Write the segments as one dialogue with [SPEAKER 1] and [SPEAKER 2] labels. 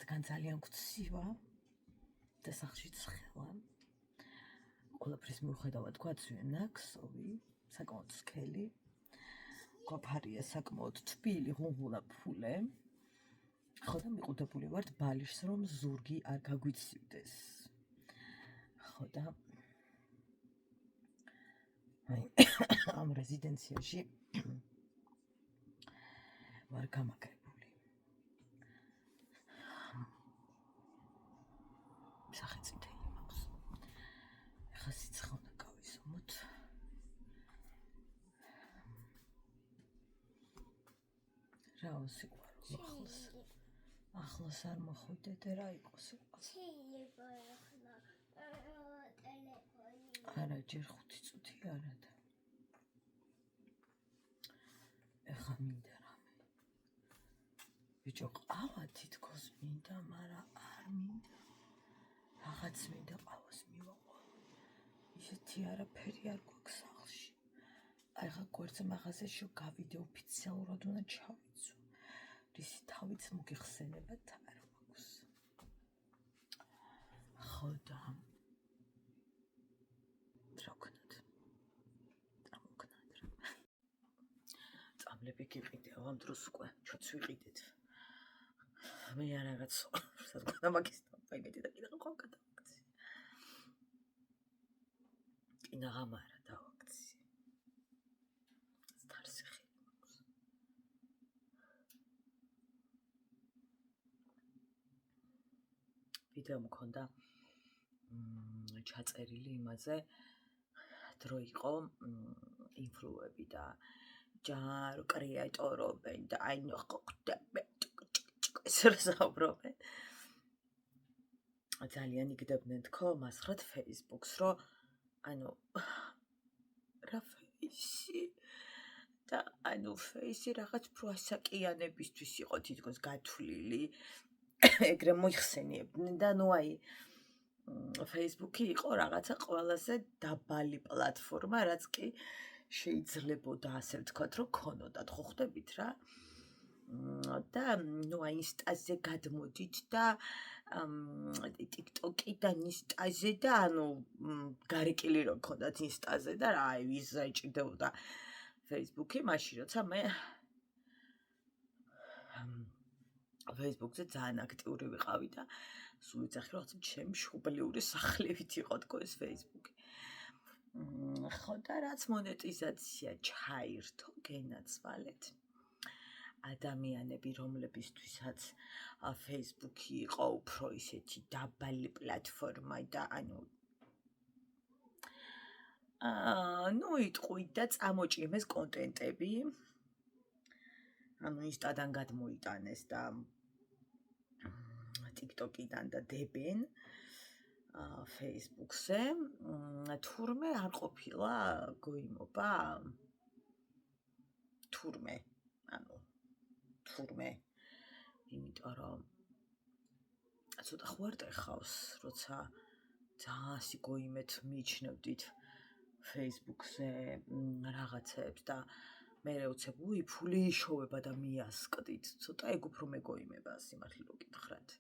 [SPEAKER 1] რადგან ძალიან გწივა და სახლშიც ხელა. ყველაფრის მიუხედავად გვაწვია ნაქსოვი, საკმაოდ სქელი. გვაფარია საკმაოდ თბილი ღუნღულა ფულე. ხო და მიყუდებული ვართ ბალიშს, რომ ზურგი არ გაგვიცივდეს. ხო და ამ რეზიდენციაში ვარ გამაგრებული. სახეწითელი მაქვს. ეხლა სიცხე უნდა გავიზომოთ. რა სიყვარული ახლოს არ მოხვიდეთ რა იყოს
[SPEAKER 2] შეიძლება ახლა ტელეფონი
[SPEAKER 1] არა ჯერ 5 წუთი არა და ეხლა მინდა რამე ბიჭო ყავა თითქოს მინდა მაგრამ არ მინდა რაღაც მინდა ყავას მივაყო ისეთი არაფერი არ გვაქვს სახლში აი ხა გვერდზე მაღაზიაში გავიდე ოფიციალურად უნდა ჩავიცო რისი თავიც მოგიხსენებათ არ მაქვს ხო და წამლები გიყიდეო ამ დროს უკვე ჩვენც ვიყიდეთ მე არ რაღაც საქმე მაგის დამეგეთი და კიდე ხო გადავაქცი კიდე გამარა დავაქცი სტარსი ხელი მაქვს ვიდეო მქონდა ჩაწერილი იმაზე დრო იყო ინფლუები და ჯარ კრეატორობენ და აი ესრსაუბრობენ ძალიან იგდებდნენ თქო მასხრად Facebook-ს რომ ანუ რა ფეისი და ანუ ფეისი რაღაც პროასაკიანებისთვის იყო თითქოს გათვლილი ეგრე მოიხსენიებდნენ და ნუ აი Facebook-ი იყო რაღაცა ყველაზე დაბალი პლატფორმა რაც კი შეიძლებოდა ასე ვთქვათ რომ ქონოდათ ხო ხვდებით რა და ნუ აი ინსტაზე გადმოდით და TikTok-იდან ინსტაზე და ანუ გარეკილი რო ქონდათ ინსტაზე და რა აი ვიზა იჭირდებოდა Facebook-ი მაშინ როცა მე Facebook-ზე ძალიან აქტიური ვიყავი და სულ ვიძახი რომ რაღაცა ჩემი მშობლიური სახლივით იყო თქო ეს Facebook-ი ხო და რაც მონეტიზაცია ჩაირთო გენაცვალეთ ადამიანები რომლებისთვისაც Facebook-ი იყო უფრო ისეთი დაბალი პლატფორმა და ანუ იტყვით და წამოჭიმეს კონტენტები ანუ ინსტადან გადმოიტანეს და TikTok-იდან და დებენ Facebook-ზე თურმე არ ყოფილა გოიმობა თურმე იმიტომ რომ ცოტა ხვარტე ხავს როცა ძალიან სიგოიმეთ მიიჩნევდით Facebook-ზე რაღაცებს და მე უცებ ფული იშოვება და მიასკდით ცოტა ეგ უფრო მეგოიმება სიმართლე რო გითხრათ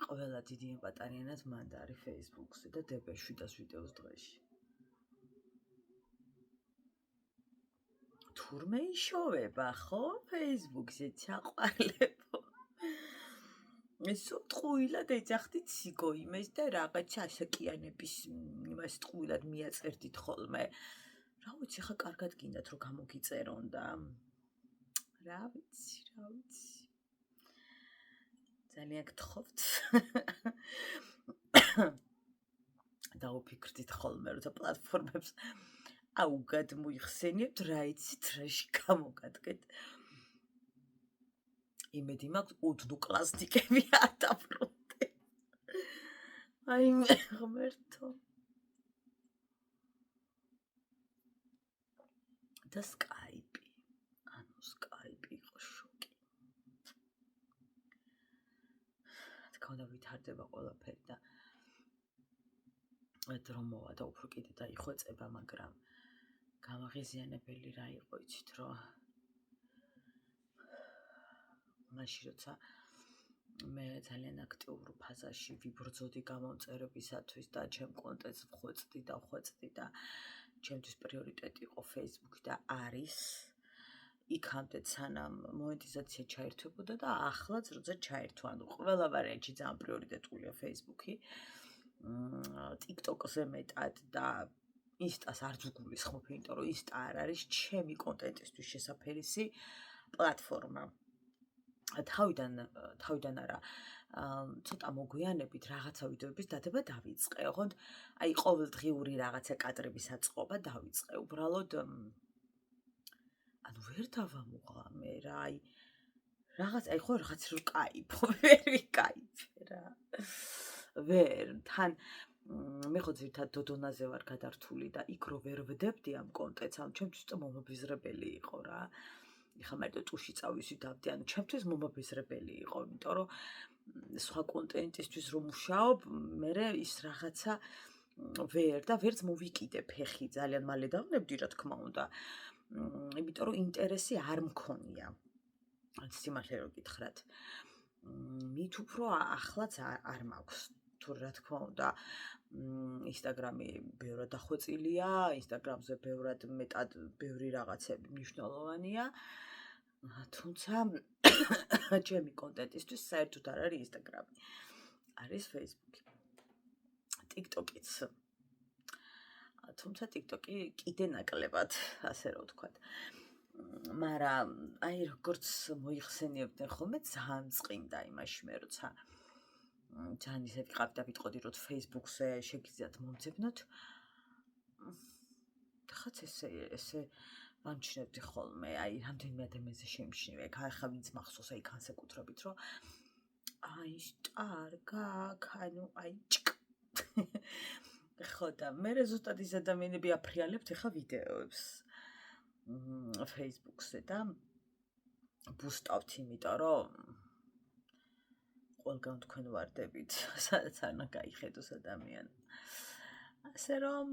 [SPEAKER 1] ყველა დიდი პატარიანად მანდ არის Facebook-ზე და დებენ 700 ვიდეოს დღეში თურმე იშოვება ხო Facebook-ზე ჩაყვალებო ეს ტყუილად ეძახდით სიგოიმეს და რაღაცა ასაკიანების იმას ტყუილად მიაწერდით ხოლმე რა ვიცი ხა კარგად გინდათ რომ გამოგიწერონ და რა ვიცი ძალიან გთხოვთ დაუფიქრდით ხოლმე როცა პლატფორმებს აუგად მოიხსენიებთ რა იცით რაში გამოგადგეთ იმედი მაქვს უდნუკლასნიკები არ დაბრუნდნენ აი მე ღმერთო და Skype Skype იყო შოკი თქო და ვითარდება ყველაფერი და დრო მოვა და უფრო კიდე დაიხვეწება მაგრამ გამაღიზიანებელი რა იყო იცით რომ მაშინ როცა მე ძალიან აქტიურ ფაზაში ვიბრძოდი გამომწერებისათვის და ჩემ კონტენტს ვხვეწდი და ჩემთვის პრიორიტეტი იყო Facebook და არის იქამდე სანამ მონეტიზაცია ჩაერთვებოდა და ახლაც როცა ჩაერთვა, ანუ ყველა ვარიანტში ძალიან პრიორიტეტულია Facebook-ი. TikTok-ზე მეტად და Insta-ს არც უგულისხმობ, იმიტომ რომ Insta არ არის ჩემი კონტენტისთვის შესაფერისი პლატფორმა. თავიდან არა, ცოტა მოგვიანებით რაღაცა ვიდეოების დადება დავიწყე, ოღონდ აი ყოველდღიური რაღაცა კადრების აწყობა დავიწყე. უბრალოდ ანუ ვერ დავამუღა მე რა, აი რაღაც რო კაიფო, ვერ ვიკაიფე რა. ვერ, თან მე ხო ძირითადად დოდონაზე ვარ გადართული და იქ რო ვერ ვდებდი ამ კონტენტს, ანუ ჩემთვის তো მომაბიზრებელი იყო რა. ეხლა მარტო ტუში წავისვი დავდი, ანუ ჩემთვის მომაბიზრებელი იყო, იმიტომ რომ სხვა კონტენტისთვის რომ მუშაობ, მე ის რაღაცა ვერ და ვერც მოვიკიდე ფეხი, ძალიან მალე დავნებდი რა თქმა უნდა. იმიტომ რომ ინტერესი არ მქონია. სიმართლე რომ გითხრათ. მით უფრო ახლაც არ მაქვს. თუ რა თქმა უნდა, Instagram-ი ბევრად დახვეწილია, Instagram-ზე მეტად ბევრი რაღაცები მნიშვნელოვანია. თუმცა ჩემი კონტენტისთვის საერთოდ არ არის Instagram-ი. არის Facebook-ი. TikTok-იც. თუმცა TikTok-ი კიდე ნაკლებად, ასე რომ ვთქვათ. მაგრამ აი როგორც მოიხსენიებდნენ ხოლმე, ძალიან წყინდა იმაში მე როცა ძალიან ისე ვიყავი და ვიტყოდი რომ Facebook-ზე შეგიძლიათ მომძებნოთ. ხაც ესე ვამჩნევდი ხოლმე, აი რამდენიმე ადამიანზე შემჩნევი, ახლა ვინც მახსოვს აი განსაკუთრებით რომ აი სტარგა, ანუ აი ჭკ. ხო და მე ზუსტად ის ადამიანები აფრიალებთ ახლა ვიდეოებს Facebook-ზე და ბუსტავთ, იმიტომ რომ ყველგან თქვენ ვარდებით, სადაც არ უნდა გაიხედოს ადამიანი. ასე რომ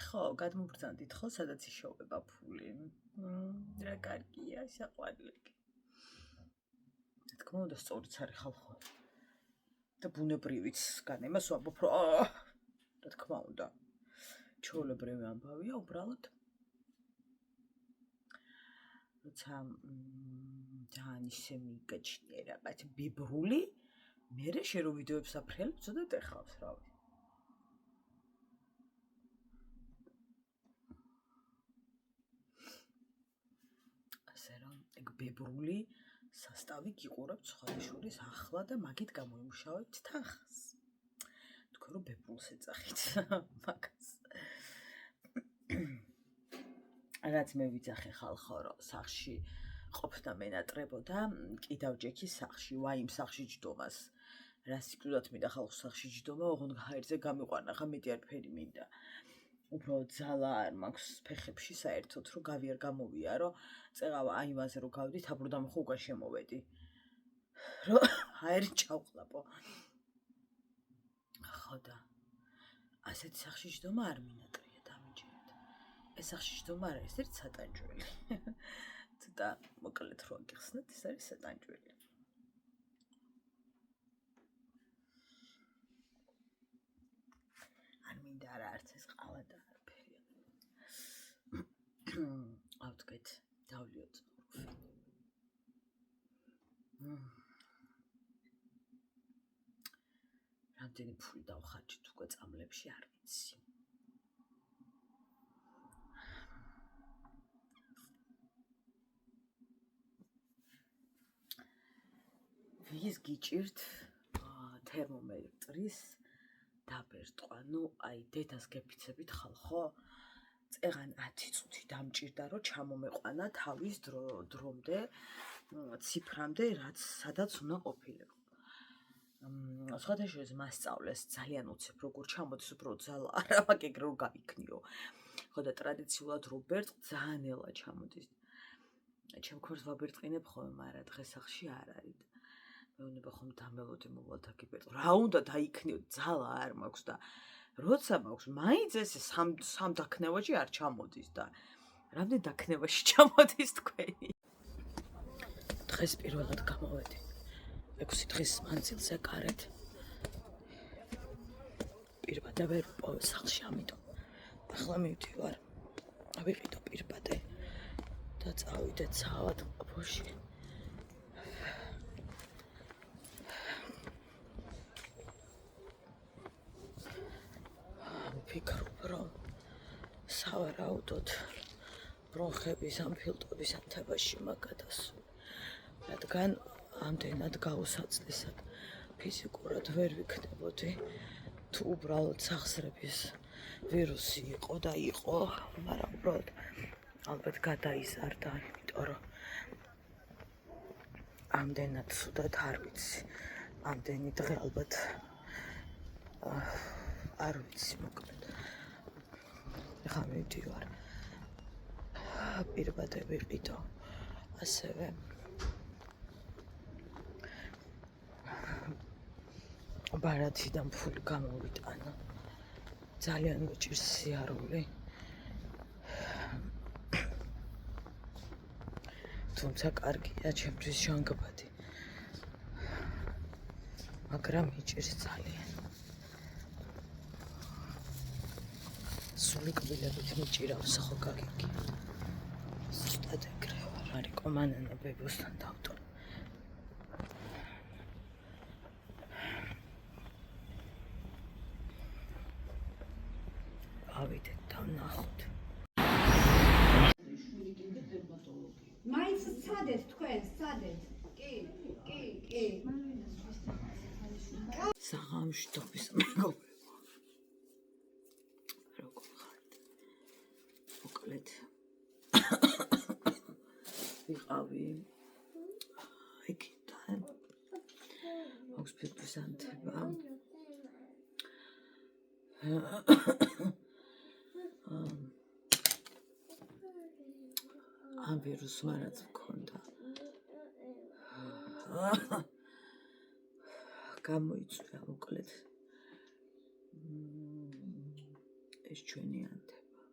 [SPEAKER 1] ხო, გადმობრძანდით ხო, სადაც იშოვება ფული. რა კარგია, საყვარელი. რა თქმა უნდა, სწორიც არის ხალხო. და ბუნებრივიც გან იმას ვამბობ, რომ რა თქმა უნდა, ჩვეულებრივი ამბავია, უბრალოდ როცა ძალიან ისე მიგაჩნია რაღაც ბიბრული, მერე შე რო ვიდეოებს აფრიალებ, ცუდად ეხავს, რა ვიცი. ასე რომ ეგ ბიბრული სასტავი გიყურებთ სხვადასხვის ახლა და მაგით გამოიმუშავებთ თანხას. თქვენ რომ ბიბრულს ეძახით მაგას. რაც მე ვიძახე ხალხო, რომ სახში ყოფნა მენატრებოდა, კიდავ ჯექი სახში, ვაიმ სახში ჯდომას. რა სიკვდილად მინდა ხალხს სახში ჯდომა, ოღონდ ჰაერზე გამიყვანა, ხა მეტი არაფერი მინდა. უბრალოდ ძალა არ მაქვს ფეხებში საერთოდ, რომ გავიარ გამოვია, რომ წეღავა აი იმაზე რომ გავდით, აბრუდამი ხო უკან შემოვედი. რომ ჰაერი ჩავყლაპო. ხო და ასეთ სახში ჯდომა არ მინატრია დამიჯერეთ. ეს სახში ჯდომა არ არის, ერთ სატანჯველი. ცოტა მოკლედ რო გიხსნათ, ეს არის სატანჯველი. არ მინდა არა არც ეს ყავა და არაფერი. ავდგეთ, დავლიოთ. რამდენი ფული დავხარჯით უკვე წამლებში არ ვიცი. ვის გიჭირთ თერმომეტრის დაბერტყვა, ნუ აი დედას გეფიცებით ხალხო, წეღან 10 წუთი დამჭირდა რომ ჩამომეყვანა თავის დრომდე, ციფრამდე, რაც სადაც უნდა ყოფილიყო. სხვადასხვა მასწავლეს ძალიან უცებ როგორ ჩამოდის უფრო ძალა არა მაგ რო გაიქნიო. ხო და ტრადიციულად რო ბერტყ ძალიან ელა ჩამოდის. ჩემ ქორს ვაბერტყინებ ხოლმე, მაგრამ დღეს სახში არ არის. მეუბნება ხომ დამელოდი მოვალთ აკიბერტ. რა უნდა დაიქნიო, ძალა არ მაქვს და როცა მაქვს, მაინც ეს სამ დაქნევაში არ ჩამოდის და რამდენ დაქნევაში ჩამოდის თქვენი. დღეს პირველად გამოვედი 6 დღის მანძილზე კარეთ. პირბადე ვერ ვიპოვე სახლში, ამიტომ ახლა მივდივარ. ავიყიდო პირბადე და წავიდეთ საავადმყოფოში. ვფიქრობ, რომ სავარაუდოდ ბრონხების ან ფილტვების ანთებაში მაგადასული, რადგან ამდენად გაუსაძლისად ფიზიკურად ვერ ვიქნებოდი, თუ უბრალოდ სახსრების ვირუსი იყო და იყო, მაგრამ უბრალოდ ალბათ გადაიზარდა, იმიტომ რომ ამდენად ცუდად არ ვიცი, ამდენი დღე ალბათ არ ვიცი მოკლედ. ახლა მივდივარ. პირბადე ვიყიდო, ასევე ბარათიდან ფული გამოვიტანო. ძალიან მიჭირს სიარული. თუმცა კარგია ჩემთვის ჟანგბადი. მაგრამ მიჭირს ძალიან. სული კბილებით მიჭირავს ხო გაგიგი. ზუსტად ეგრე ვარ. არიკო მანანა ბებოსთან დავტო. ავიდეთ დავნახოთ.
[SPEAKER 3] მაინც სცადეთ თქვენ, სცადეთ. კი.
[SPEAKER 1] საღამშტობის მეგობრებო. როგორ ხართ? მოკლედ ვიყავი იქიდან. აქვს ფილტვის ანთება. ამ ვირუსმა რაც მქონდა გამოიწვია მოკლედ ეს ჩვენი ანთება.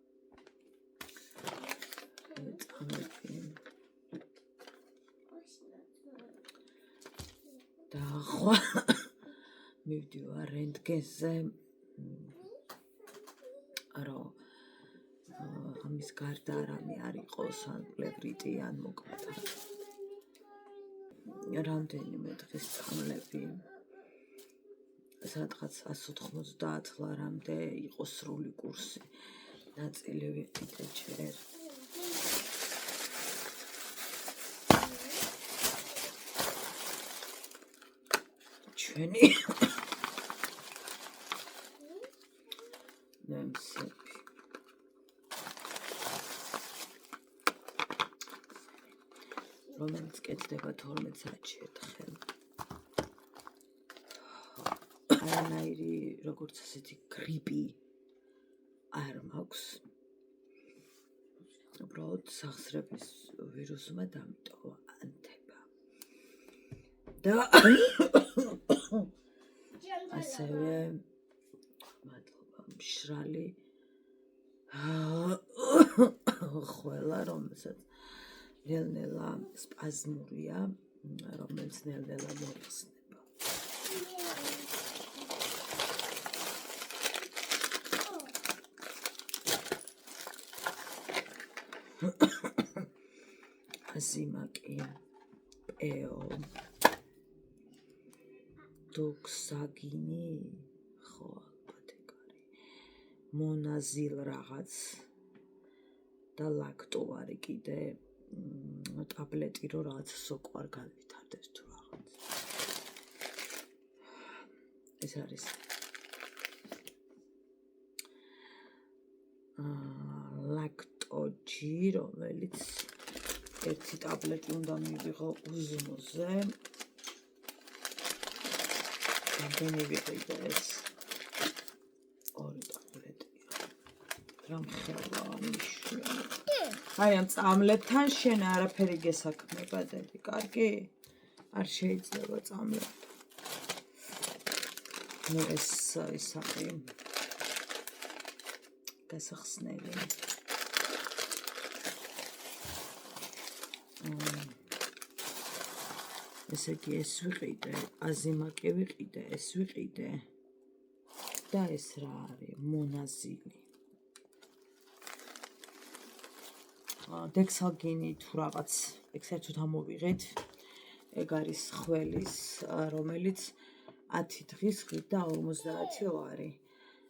[SPEAKER 1] წამები და ახლა მივდივარ რენტგენზე, რომ ამის გარდა რამე არ იყოს, ან პლევრიტი, ან მოკლედ რამდენიმე დღის წამლები, სადღაც 190 ლარამდე იყო სრული კურსი, ნაწილი ვიყიდე ჯერ. ჩვენი ნემსები რომელიც კეთდება 12 საათში ერთხელ. არანაირი როგორც ასეთი გრიპი არ მაქვს. უბრალოდ სახსრების ვირუსმა დამტოვა ანთება. და ასევე მადლობა მშრალი ხველა, რომელსაც ნელ-ნელა სპაზმურია, რომელიც ნელ-ნელა მოიხსნება. აზიმაკი, პეო, დოქსაგინი, ხო, აპათეკარი, მონაზილ რაღაც და ლაქტოვარი კიდე ტაბლეტი, რომ რაღაც სოკო არ განვითარდეს თუ რაღაც. ეს არის ლაქტოჯი, რომელიც ერთი ტაბლეტი უნდა მივიღო უზმოზე. რამდენი ვიყიდე ეს? 2 ტაბლეტია. რამ ხელა მიშვია. აი ამ წამლებთან შენ არაფერი გესაქმება, დედი, კარგი? არ შეიძლება წამლებთან. ნუ ეს ისაი გასახსნელი. ესე იგი ეს ვიყიდე, აზიმაკი ვიყიდე, ეს ვიყიდე და ეს რა არის? მონაზილი. დექსალგინი თუ რაღაც ეგ საერთოდ ამოვიღეთ. ეგ არის ხველის, რომელიც 10 დღის ხით და 50 ლარი.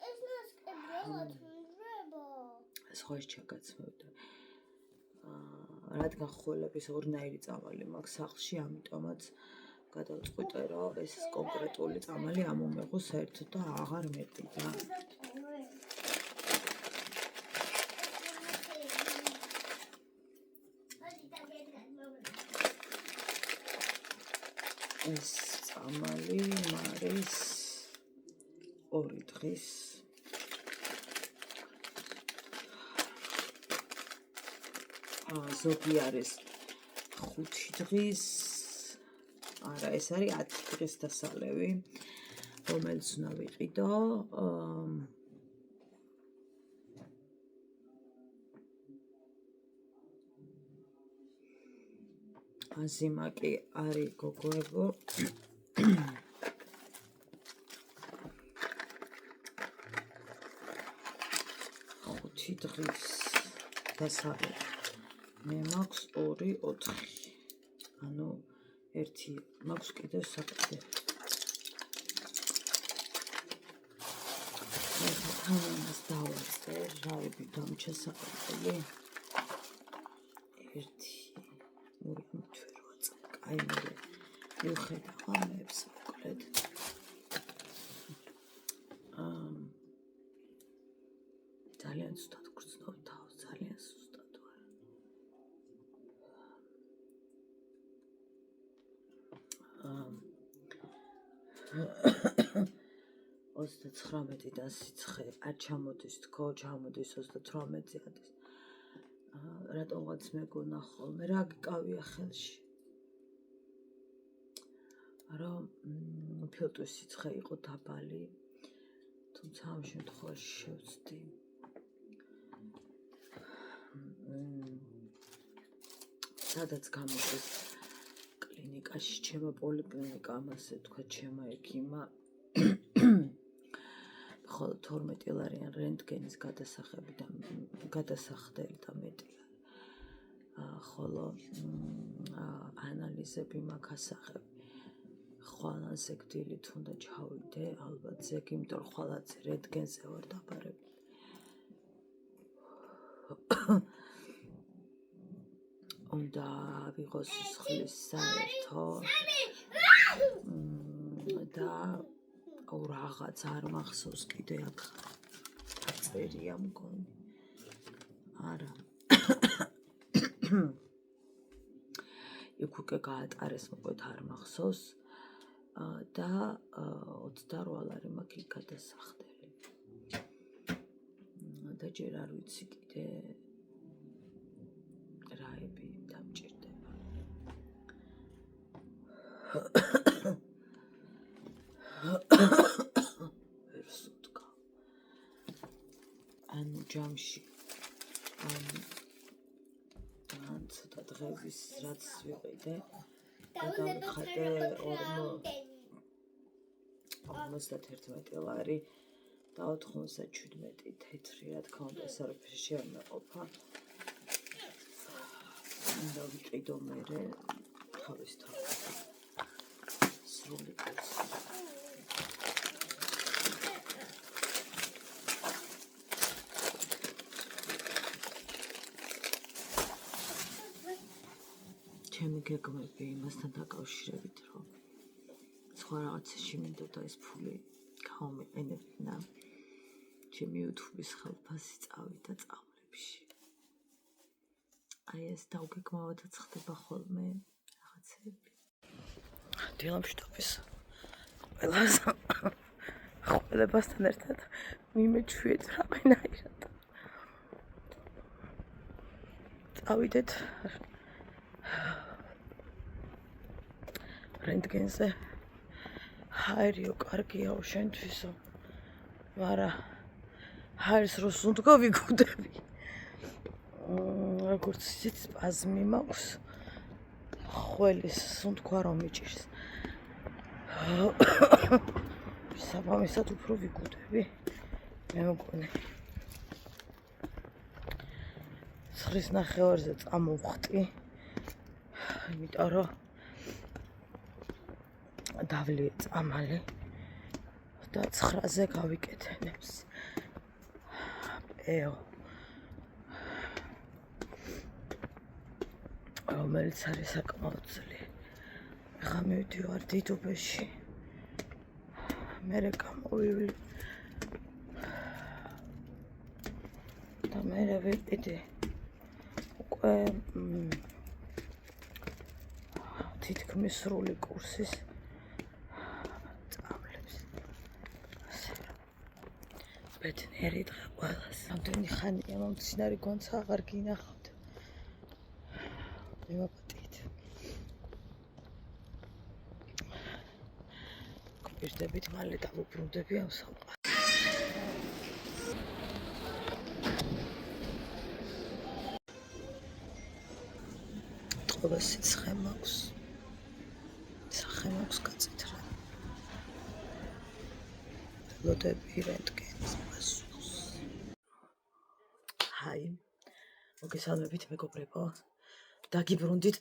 [SPEAKER 2] ეს ნასკებია თუნდრება.
[SPEAKER 1] სხვა ჩაგაცმევდა. რადგან ხველების ორნაირი წამალი მაქვს სახლში, ამიტომაც გადავწყვიტე, რომ ეს კონკრეტული წამალი ამომეღო საერთოდ და აღარ მეყიდა. ეს წამალი მარის 2 დღის ზოგი არის 5 დღის არა ეს არის 10 დღის დასალევი რომელიც უნდა ვიყიდო აზიმაკი არის გოგოებო 5 დღის დასალევი მე მაქვს 2-4 ანუ ერთი მაქვს კიდევ საკითხი ამას დავაწყერ რა ვიბი დამჩასაყრელი ერთი ორი თვერვაც კაი მე მივხედავ ამებს მოკლედ ძალიან ზუსტად გრძნობ თავს ძალიან ზუსტად ვარ 39-დან სიცხე არ ჩამოდის თქო ჩამოდის 38-ზე ადის რატომღაც მეგონა ხოლმე რა გიკავია ხელში რომ ფილტვის სიცხე იყო დაბალი თუმცა ამ შემთხვევაში შევწდი სადაც გამოდის კლინიკაში ჩემო პოლიკლინიკა ამასე თქვა ჩემო ექიმა ხოლო 12 ლარიან რენტგენის გადასახდელი და მეტი ხოლო ანალიზები მაქვს ასახები ხვალ ზეგდილი თუნდა ჩავიდე ალბათ ზეგ იმიტომ ხვალაც რენტგენზე ვარ დაბარებული უნდა ვიღოს სისხლის საერთო და რაღაც არ მახსოვს კიდე აქ წერია მგონი არა იქ უკვე გაატარეს მოკლედ არ მახსოვს და 28 ლარი მაქვს იქ გადასახდელი და ჯერ არ ვიცი კიდე რაები დამჭირდება ანუ ჯამში ან ცოტა დღეების რაც ვიყიდე გადავიხადე 51 ლარი და 97 თეთრი რა თქმა უნდა ეს არაფერი არ მეყოფა და ვიყიდო მერე თავის სრული კაცი ჩემი გეგმები იმასთან დაკავშირებით რომ სხვა რაღაცაში მინდოდა ეს ფული გავამეყენებინა ჩემი YouTube-ის ხელფასი წავიდა წამლებში აი ეს დავგეგმავათაც ხდება ხოლმე რაღაცები დილამშვიდობის ყველას ყველებასთან ერთად მიმეჩვიეთ რამენაირად წავიდეთ რენტგენზე ჰაერიო კარგიაო შენთვისო ვარა ჰაერს როს უნდა ვიგუდები როგორც იცით სპაზმი მაქვს ხველის სუნთქვა რომ მიჭირს. საბამისად უფრო ვიგუდები მე მგონი. ცხრის ნახევარზე წამოვხტი, იმიტომ რომ დავლიე წამალი და 9-ზე გავიკეთენებს. ეო. რომელიც არის საკმაოდ ძლიერი. ახლა მივდივარ დიდუბეში. მერე გამოვივლი. და მერე ვიყიდი. უკვე თითქმის სრული კურსის წამლებს. ასე რომ ბედნიერი დღე ყველას. რამდენი ხანია მომწინარი გონცა აღარ გინახავთ. მივაპატიეთ. გვირდებით მალე დავუბრუნდები ამ სამყაროს. ტყობა სიცხე მაქვს. სახე მაქვს გაწითრა. ლოდები რენტგენის პასუხს. ჰაი. მოგესალმებით მეგობრებო. დაგიბრუნდით.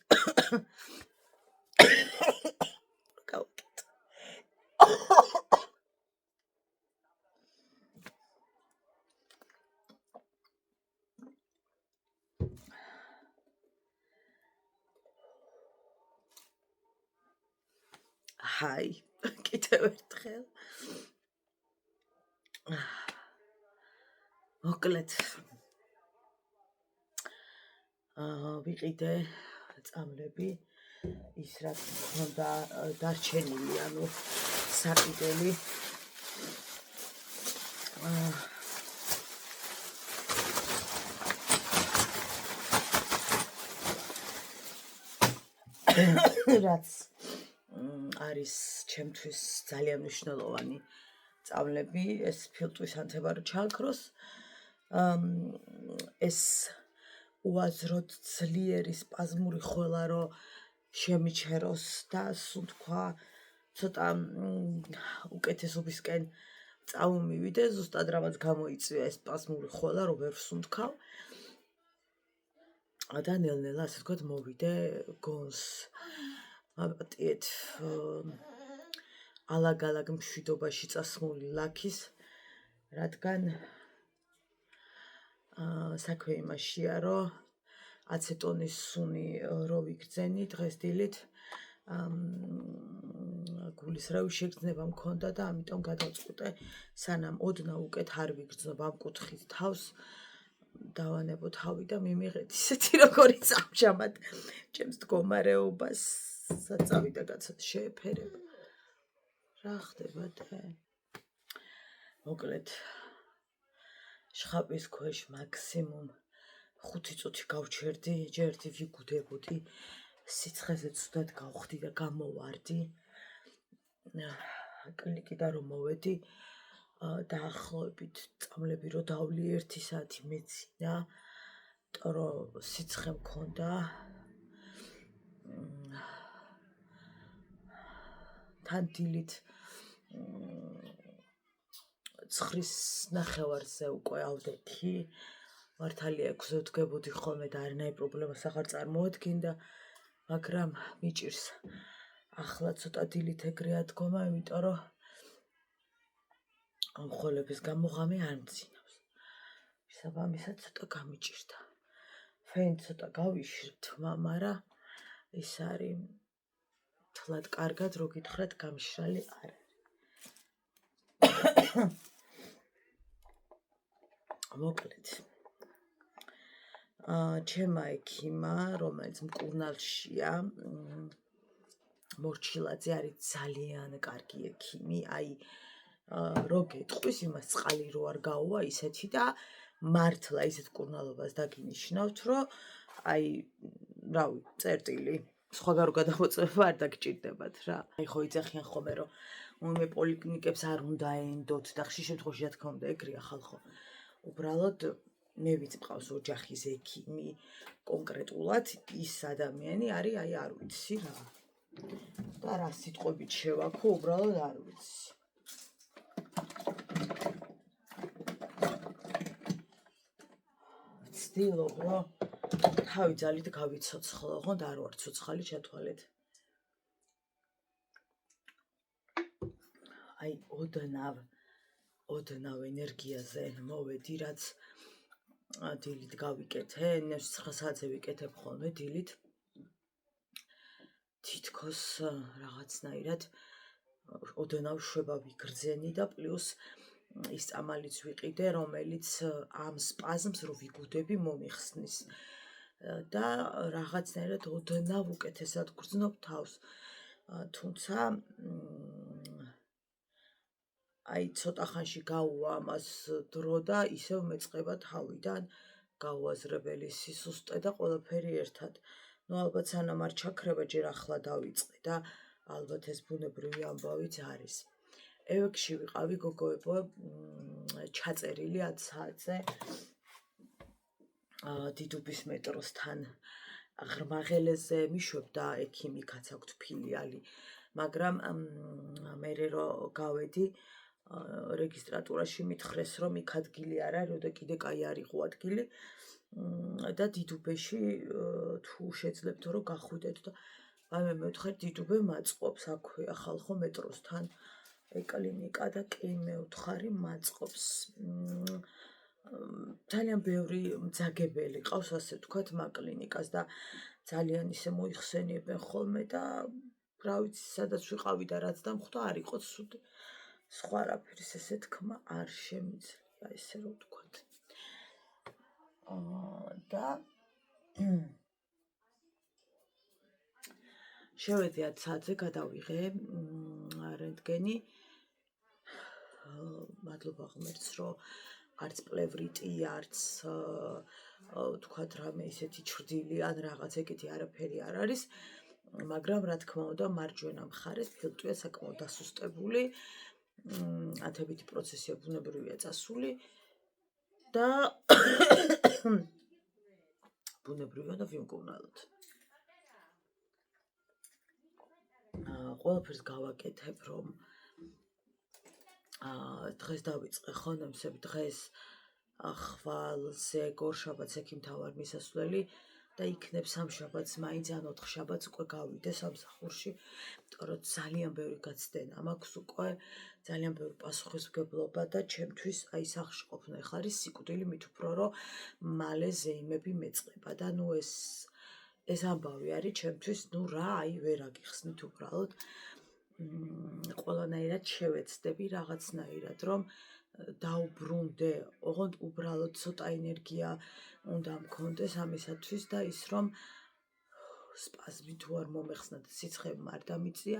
[SPEAKER 1] გავაკეთე. ჰაი, კიდევ ერთხელ. მოკლედ. ვიყიდე წამლები ის რაც მქონდა დარჩენილი, ანუ საკიდელი. რაც არის ჩემთვის ძალიან მნიშვნელოვანი წამლები, ეს ფილტვის ანთება რომ ჩააქროს. ეს უაზროდ ძლიერი სპაზმური ხველა რომ შემიჩეროს და სუნთქვა ცოტა უკეთესობისკენ წამომივიდე, ზუსტად რამაც გამოიწვია ეს სპაზმური ხველა რომ ვერ ვსუნთქავ. და ნელ-ნელა ასე ვთქვათ მოვიდე გონს. მაპატიეთ ალაგ-ალაგ მშვიდობაში წასმული ლაქის, რადგან საქმე იმაშია, რომ აცეტონის სუნი რო ვიგრძენი დღეს დილით, გულის რავი შეგრძნება მქონდა და ამიტომ გადავწყვიტე, სანამ ოდნავ უკეთ არ ვიგრძნობ ამ კუთხით თავს, დავანებო თავი და მივიღეთ ისეთი როგორიც ამჟამად ჩემს მდგომარეობას საწავიდა კაცად შეეფერება. რა ხდება და? მოკლედ შხაპის ქვეშ მაქსიმუმ 5 წუთი გავჩერდი, ჯერთი ვიგუდებოდი, სიცხეზე ცუდად გავხდი და გამოვარდი. კლიკიდან რომ მოვედი, დაახლოებით წამლები რო დავლიე 1 საათი მეცინა, იმიტომ რომ სიცხე მქონდა. თან დილით 9-ის ნახევარზე უკვე ავდექი. მართალია 6-ზე ვდგებოდი ხოლმე და არანაირ პრობლემას აღარ წარმოადგინდა, მაგრამ მიჭირს ახლა ცოტა დილით ეგრე ადგომა, იმიტომ რომ ამ ხოლების გამო ღამე არ მძინავს. შესაბამისად ცოტა გამიჭირდა. ფენი ცოტა გავიშრით, მაგრამ ის არის თლად კარგად რო გითხრათ გამშრალი არ არის. მოკლედ. ჩემმა ექიმა, რომელიც მკურნალშია, მორჩილაძე არის ძალიან კარგი ექიმი, აი რო გეტყვის იმას წყალი რო არ გაუვა ისეთი და მართლა ისეთ მკურნალობას დაგინიშნავთ, რომ აი რავი, წერტილი სხვაგანრო გადამოწმება არ დაგჭირდებათ რა. აი ხო იძახიან ხოლმე რომ მე პოლიკლინიკებს არ უნდა ენდოთ და ხშირ შემთხვევაში რა თქმა უნდა ეგრეა ხალხო. უბრალოდ მე ვიც მყავს ოჯახის ექიმი კონკრეტულად ის ადამიანი არის აი არ ვიცი რა და რა სიტყვებით შევაქო უბრალოდ არ ვიცი ვცდილობ რომ თავი ძალით გავიცოცხლო ოღონდ არ ვარ ცოცხალი ჩათვალეთ აი ოდნავ ენერგიაზე მოვედი რაც დილით გავიკეთე 9 საათზე ვიკეთებ ხოლმე დილით თითქოს რაღაცნაირად ოდნავ შვება ვიგრძენი და პლუს ის წამალიც ვიყიდე რომელიც ამ სპაზმს რო ვიგუდები მომიხსნის და რაღაცნაირად ოდნავ უკეთესად გრძნობ თავს თუმცა აი ცოტა ხანში გაუვა ამას დრო და ისევ მეწყება თავიდან გაუაზრებელი სისუსტე და ყველაფერი ერთად. ნუ ალბათ სანამ არ ჩაქრება ჯერ ახლა დავიწყე და ალბათ ეს ბუნებრივი ამბავიც არის. ევექში ვიყავი გოგოებო ჩაწერილი 10 საათზე დიდუბის მეტროსთან ღრმაღელეზე მიშვებდა ექიმიკაც აქვთ ფილიალი მაგრამ მე რო გავედი რეგისტრატურაში მითხრეს რომ იქ ადგილი არ არის და კიდე კაი არ იყო ადგილი და დიდუბეში თუ შეძლებთ რომ გახვიდეთ და მე მევთხარ დიდუბე მაწყობს აქვე ახალ ხო მეტროსთან ეკლინიკა და კი მევთხარი მაწყობს ძალიან ბევრი მძაგებელი ყავს ასე ვთქვათ მაკლინიკას და ძალიან ისე მოიხსენიებენ ხოლმე და რა ვიცი სადაც ვიყავი და რაც დამხვდა არ იყო ცუდი სხვა რაფრის ესე თქმა არ შემიძლია ესე რომ ვთქვათ და შევედი 10 საათზე გადავიღე რენტგენი მადლობა ღმერთს რომ არც პლევრიტი არც ვთქვათ რამე ისეთი ჩრდილი ან რაღაც ეგეთი არაფერი არ არის მაგრამ რა თქმა უნდა მარჯვენა მხარეს ფილტვია საკმაოდ დასუსტებული ათებითი პროცესია ბუნებრივია წასული და ბუნებრივია და ვიმკურნალოთ ყველაფერს გავაკეთებ რომ დღეს დავიწყე ხონემსები დღეს ხვალზე გორშაბათს ექიმთავარ მისასვლელი და იქნებ სამშაბათს მაინც ან 4 შაბათს უკვე გავიდე სამსახურში იმიტომ რომ ძალიან ბევრი გაცდენა მაქვს უკვე ძალიან ბევრი პასუხისმგებლობა და ჩემთვის აი სახლში ყოფნა ეხლა არის სიკვდილი მით უფრო რომ მალე ზეიმები მეწყება და ნუ ეს ამბავი არის ჩემთვის ნუ რა აი ვერ აგიხსნით უბრალოდ ყველანაირად შევეცდები რაღაცნაირად რომ დაუბრუნდე ოღონდ უბრალოდ ცოტა ენერგია უნდა მქონდეს ამისათვის და ის რომ სპაზმი თუ არ მომეხსნა და სიცხემ არ დამიწია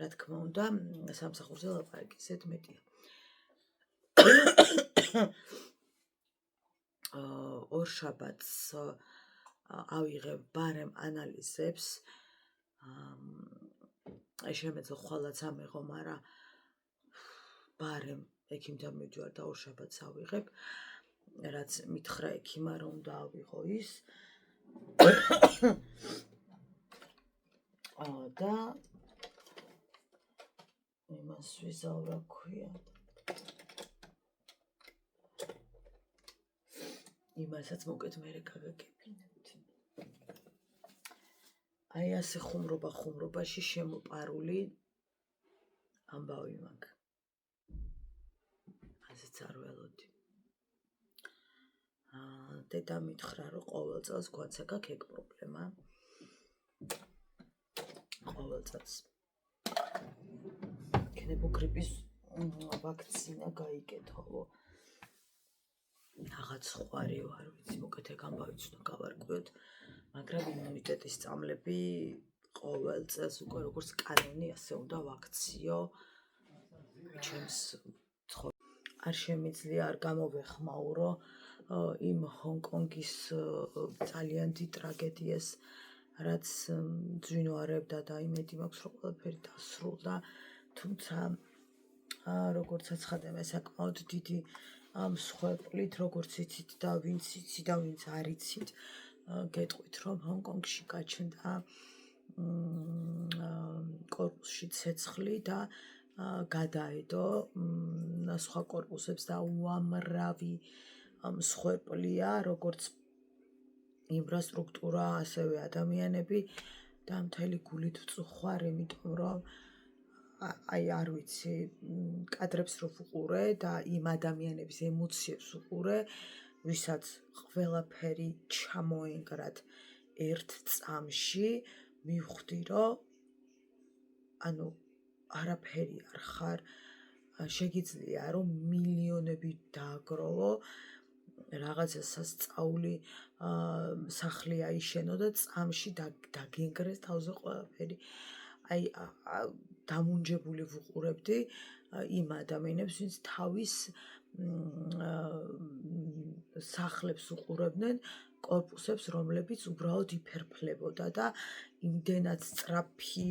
[SPEAKER 1] რა თქმა უნდა სამსახურზე ლაპარაკი ზედ მეტია ორშაბათს ავიღებ ბარემ ანალიზებს შემეძლო ხვალაც ამეღო მაგრამ ბარემ ექიმთან მივდივარ და ორშაბათს ავიღებ რაც მითხრა ექიმა რომ უნდა ავიღო ის და იმას ვიზავ რა ქვია იმასაც მოკეთ მერე გაგაგებინებთ აი ასე ხუმრობაში შემოპარული ამბავი მაქვს ასეც არ ველოდი დედა მითხრა რომ ყოველ წელს გვაცა გაქვს ეგ პრობლემა ყოველ წელს ქნებო გრიპის ვაქცინა გაიკეთო რაღაც ხვარი ვარ ვიცი მოკეთ ეგ ამბავიც უნდა გავარკვიოთ მაგრამ იმუნიტეტის წამლები ყოველ წელს უკვე როგორც კანონი ასე უნდა ვაქციო ჩემს არ შემიძლია არ გამოვეხმაურო იმ ჰონკონგის ძალიან დიდ ტრაგედიას რაც ძვინვარებდა და იმედი მაქვს რომ ყველაფერი დასრულდა თუმცა როგორც აცხადე მე საკმაოდ დიდი ამ მსხვერპლით, როგორც იცით და ვინც იცით და ვინც არ იცით, გეტყვით, რომ ჰონკონგში გაჩნდა კორპუსში ცეცხლი და გადაედო სხვა კორპუსებს და უამრავი მსხვერპლია, როგორც ინფრასტრუქტურა, ასევე ადამიანები და მთელი გულით ვწუხარ, იმიტომ რომ აი არ ვიცი, კადრებს რო ვუყურე და იმ ადამიანების ემოციებს ვუყურე, ვისაც ყველაფერი ჩამოენგრათ ერთ წამში, მივხვდი, რომ ანუ არაფერი არ ხარ, შეგიძლია რომ მილიონები დააგროვო, რაღაცა სასწაული სახლი აიშენო და წამში დაგენგრეს თავზე ყველაფერი. აი დამუნჯებული ვუყურებდი იმ ადამიანებს, ვინც თავის სახლებს უყურებდნენ, კორპუსებს, რომლებიც უბრალოდ იფერფლებოდა და იმდენად სწრაფი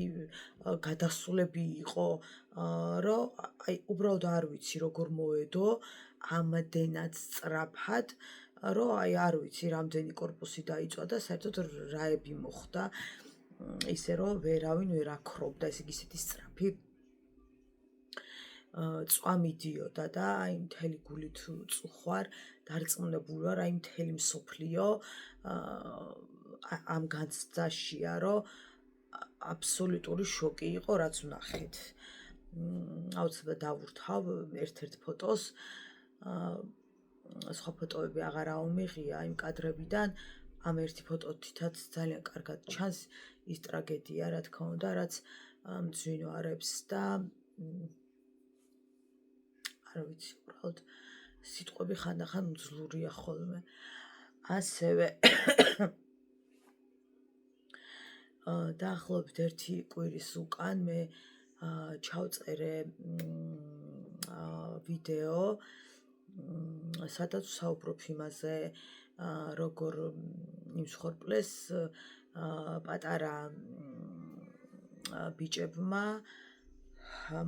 [SPEAKER 1] გადასვლები იყო, რომ აი უბრალოდ არ ვიცი როგორ მოედო ამდენად სწრაფად, რომ აი არ ვიცი რამდენი კორპუსი დაიწვა და საერთოდ რაები მოხდა, ისე რომ ვერავინ ვერ აქრობდა, ესე იგი ისეთი სწრაფი წვა მიდიოდა და აი მთელი გულით წუხვარ, დარწმუნებული ვარ, აი მთელი მსოფლიო ამ განცდაშია, რომ აბსოლუტური შოკი იყო, რაც ვნახეთ. აუცილებლად დავურთავ ერთ-ერთ ფოტოს, სხვა ფოტოები აღარ აუმიღია იმ კადრებიდან, ამ ერთი ფოტოთითაც ძალიან კარგად ჩანს ის ტრაგედია, რა თქმა უნდა, რაც მძვინვარებს და არ ვიცი, უბრალოდ სიტყვები ხანდახან უძლურია ხოლმე. ასევე დაახლოებით 1 კვირის უკან მე ჩავწერე ვიდეო, სადაც ვსაუბრობ იმაზე, როგორ იმსხორპლეს პატარა ბიჭებმა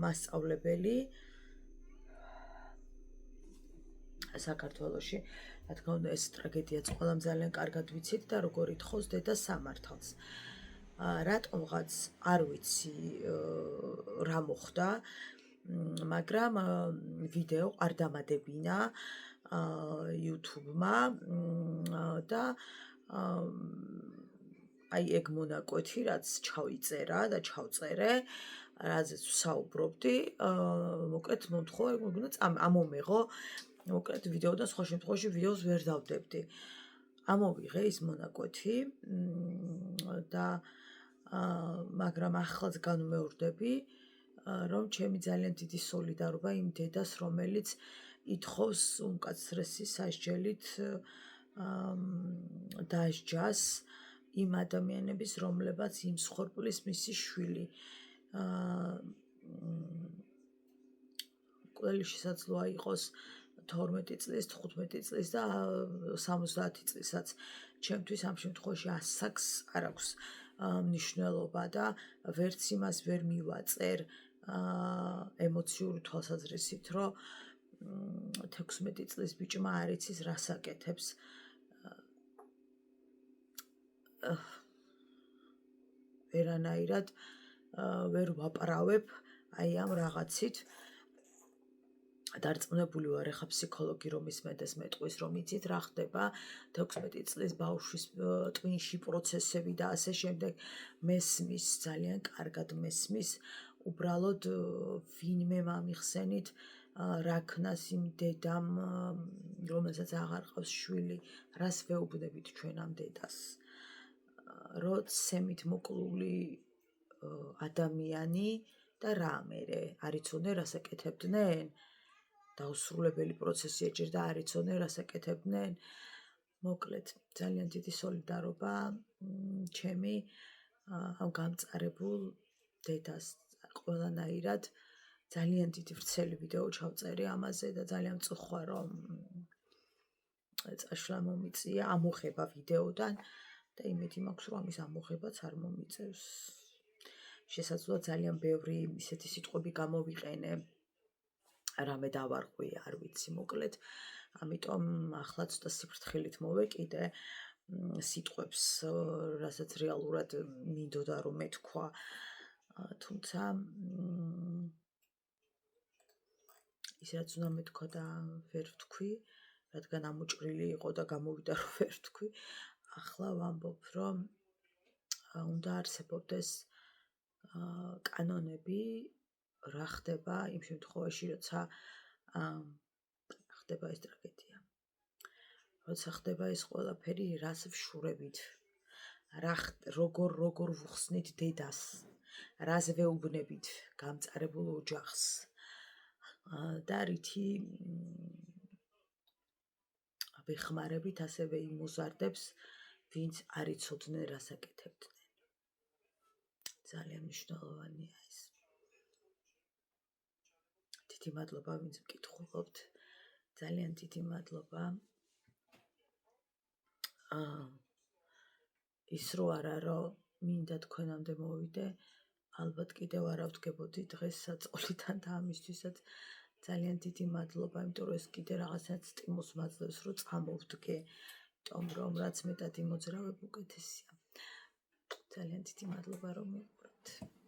[SPEAKER 1] მასწავლებელი საქართველოში, რა თქმა უნდა, ეს ტრაგედიაც ყველამ ძალიან კარგად ვიცით და როგორ ითხოვს დედა სამართალს. რატომღაც არ ვიცი რა მოხდა, მაგრამ ვიდეო არ დამადებინა YouTube-მა და აი ეგ მონაკვეთი, რაც ჩავიწერა და ჩავწერე, რაზეც ვსაუბრობდი, მოკლედ მომთხოვა, ამომეღო, მოკლედ ვიდეო და სხვა შემთხვევაში ვიდეოს ვერ დავდებდი. ამოვიღე ის მონაკვეთი და მაგრამ ახლაც განვმეორდები, რომ ჩემი ძალიან დიდი სოლიდარობა იმ დედას, რომელიც ითხოვს უმკაცრესი სასჯელით დასჯას იმ ადამიანების, რომლებაც იმსხორპლის მისი შვილი. ყველი შესაძლოა იყოს 12 წლის, 15 წლის და 70 წლისაც. ჩემთვის ამ შემთხვევაში ასაკს არ აქვს მნიშვნელობა და ვერც იმას ვერ მივაწერ ემოციური თვალსაზრისით, რომ 16 წლის ბიჭმა არ იცის რას აკეთებს. ვერანაირად ვერ ვაპარავებ აი ამ რაღაცით. დარწმუნებული ვარ, ეხა ფსიქოლოგი რომ ისმენდეს მეტყვის, რომ იცით რა ხდება 16 წლის ბავშვის ტვინში პროცესები და ასე შემდეგ, მესმის, ძალიან კარგად მესმის, უბრალოდ ვინმე მამიხსენით რა ქნას იმ დედამ, რომელსაც აღარ ყავს შვილი, რას ვეუბნებით ჩვენ ამ დედას, რომ ცემით მოკლული ადამიანი და რა მერე, არ იცოდნენ რას აკეთებდნენ? დაუსრულებელი პროცესი ეჭირდა, არ იცოდნენ რას აკეთებდნენ? მოკლედ, ძალიან დიდი სოლიდარობა ჩემი ამ გამწარებულ დედას. ყველანაირად ძალიან დიდი ვრცელი ვიდეო ჩავწერე ამაზე და ძალიან მწუხარ, რომ წაშლა მომიწია ამოღება ვიდეოდან და იმედი მაქვს, რომ ამის ამოღებაც არ მომიწევს. შესაძლოა ძალიან ბევრი ისეთი სიტყვები გამოვიყენე, რამე დავარღვი, არ ვიცი, მოკლედ. ამიტომ ახლა ცოტა სიფრთხილით მოვეკიდე სიტყვებს, რასაც რეალურად მინდოდა რომ მეთქვა, თუმცა ის რაც უნდა მეთქვა და ვერ ვთქვი, რადგან ამოჭრილი იყო და გამოვიდა რომ ვერ ვთქვი, ახლა ვამბობ, რომ უნდა არსებობდეს კანონები, რა ხდება იმ შემთხვევაში, როცა ხდება ეს ტრაგედია. როცა ხდება ეს ყველაფერი, რას ვშურებით, როგორ ვუხსნით დედას, რას ვეუბნებით გამწარებულ ოჯახს და რითი ვეხმარებით ასევე იმ მოზარდებს, ვინც არ იცოდნენ, რას აკეთებდნენ. ძალიან მნიშვნელოვანია ეს. დიდი მადლობა, ვინც მკითხულობთ. ძალიან დიდი მადლობა. ის რო არა, რომ მინდა თქვენამდე მოვიდე, ალბათ კიდევ არ ავდგებოდი დღეს საწყლიდან და ამისთვისაც ძალიან დიდი მადლობა, იმიტომ რომ ეს კიდე რაღაცას სტიმულს მაძლევს, რომ წამოვდგე, იმიტომ რომ რაც მეტად იმოძრავებ, უკეთესია. ძალიან დიდი მადლობა, რომ მივყურებთ.